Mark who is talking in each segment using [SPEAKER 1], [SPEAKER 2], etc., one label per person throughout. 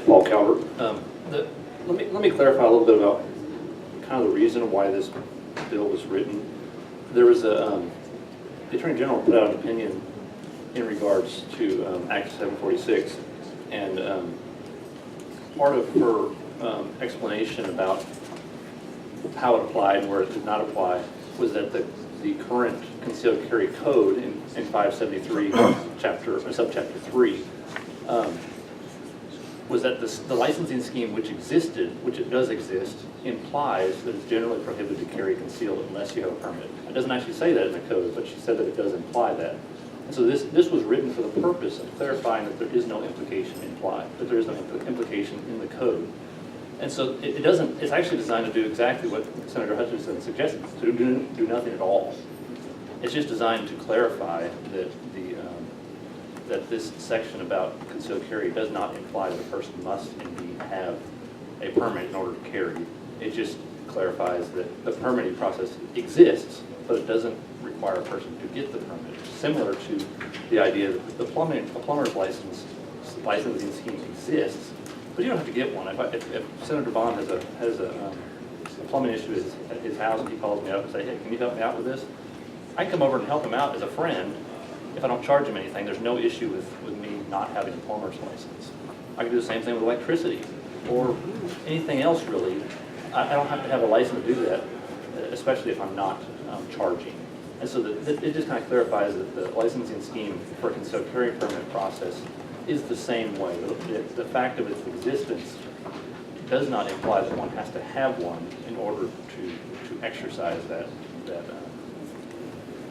[SPEAKER 1] Paul Calvert.
[SPEAKER 2] Let me clarify a little bit about kind of the reason why this bill was written. There was the Attorney General put out an opinion in regards to Act 746, and part of her explanation about how it applied and where it did not apply was that the current concealed carry code in 573 subchapter 3 was that the licensing scheme which it does exist, implies that it's generally prohibited to carry concealed unless you have a permit. It doesn't actually say that in the code, but she said that it does imply that. And so this was written for the purpose of clarifying that there is no implication implied, that there is no implication in the code. And so it's actually designed to do exactly what Senator Hutchinson suggested, to do nothing at all. It's just designed to clarify that that this section about concealed carry does not imply that a person must indeed have a permit in order to carry. It just clarifies that the permitting process exists, but it doesn't require a person to get the permit. Similar to the idea that a plumber's licensing scheme exists, but you don't have to get one. If Senator Bond has a plumbing issue at his house and he calls me up and says, hey, can you help me out with this? I can come over and help him out as a friend. If I don't charge him anything, there's no issue with me not having a plumber's license. I can do the same thing with electricity or anything else really. I don't have to have a license to do that, especially if I'm not charging. And so it just kind of clarifies that the licensing scheme for a concealed carry permit process is the same way. The fact of its existence does not imply that one has to have one in order to exercise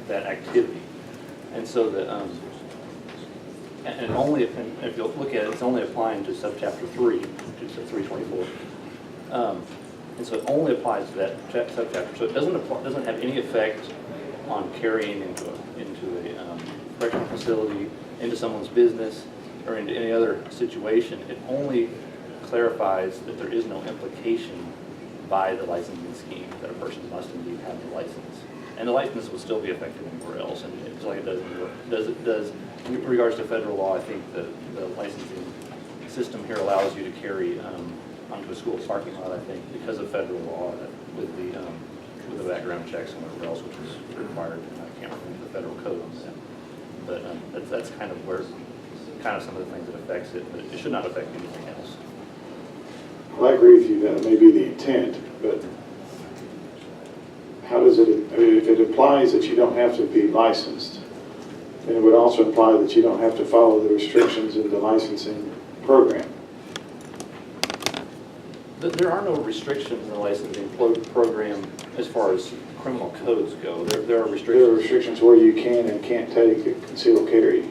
[SPEAKER 2] that activity. And so and only if you look at it, it's only applying to subchapter 3, which is 324. And so it only applies to that subchapter. So it doesn't have any effect on carrying into a correctional facility, into someone's business, or into any other situation. It only clarifies that there is no implication by the licensing scheme that a person must indeed have the license. And the license will still be effective anywhere else, and it's like it does in New York. In regards to federal law, I think the licensing system here allows you to carry onto a school parking lot, I think, because of federal law with the background checks and whatever else, which is required. I can't remember the federal code on that. But that's kind of some of the things that affects it, but it should not affect anything else.
[SPEAKER 3] Well, I agree with you that may be the intent, but how does it, I mean, if it implies that you don't have to be licensed, then it would also imply that you don't have to follow the restrictions in the licensing program.
[SPEAKER 2] There are no restrictions in the licensing program as far as criminal codes go. There are restrictions.
[SPEAKER 3] There are restrictions where you can and can't take a concealed carry.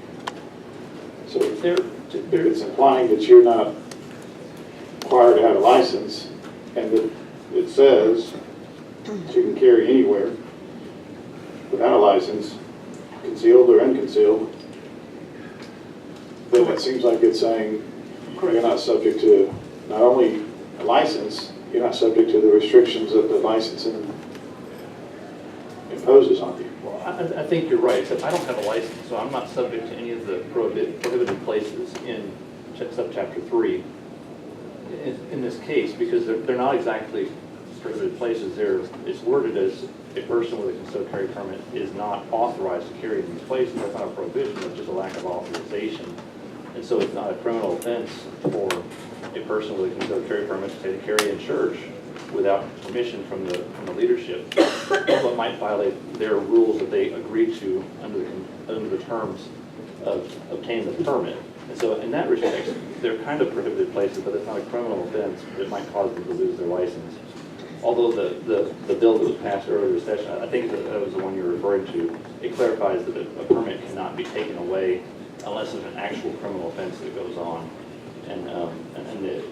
[SPEAKER 3] So if it's implying that you're not required to have a license, and that it says that you can carry anywhere without a license, concealed or unconcealed, then it seems like it's saying you're not subject to not only a license, you're not subject to the restrictions that the licensing imposes on you.
[SPEAKER 2] Well, I think you're right, except I don't have a license, so I'm not subject to any of the prohibited places in subchapter 3 in this case, because they're not exactly prohibited places. It's worded as a person with a concealed carry permit is not authorized to carry in these places. That's not a prohibition, it's just a lack of authorization. And so it's not a criminal offense for a person with a concealed carry permit to say to carry in church without permission from the leadership, although it might violate their rules that they agreed to under the terms of obtaining the permit. And so in that respect, they're kind of prohibited places, but it's not a criminal offense that might cause them to lose their license. Although the bill that was passed earlier this session, I think that was the one you're referring to, it clarifies that a permit cannot be taken away unless there's an actual criminal offense that goes on. And the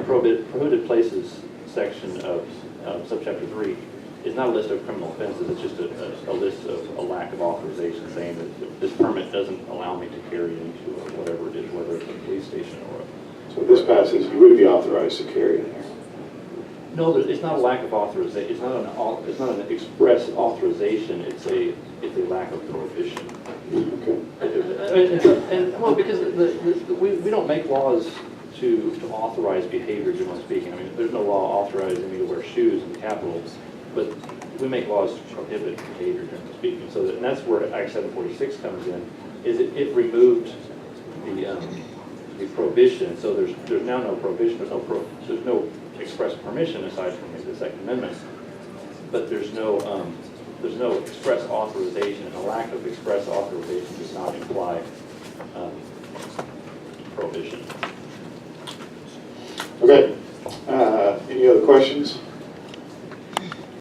[SPEAKER 2] prohibited places section of subchapter 3 is not a list of criminal offenses, it's just a list of a lack of authorization saying that this permit doesn't allow me to carry into whatever it is, whether it's a police station or
[SPEAKER 3] So this passage, you would be authorized to carry in there.
[SPEAKER 2] No, it's not a lack of authorization. It's not an express authorization. It's a lack of prohibition.
[SPEAKER 3] Okay.
[SPEAKER 2] And well, because we don't make laws to authorize behavior, generally speaking. I mean, there's no law authorizing me to wear shoes in the Capitol, but we make laws to prohibit behavior, generally speaking. So that, and that's where Act 746 comes in, is it removed the prohibition. So there's now no prohibition, there's no express permission aside from the Second Amendment, but there's no express authorization, and a lack of express authorization does not imply prohibition.
[SPEAKER 3] Okay, any other questions?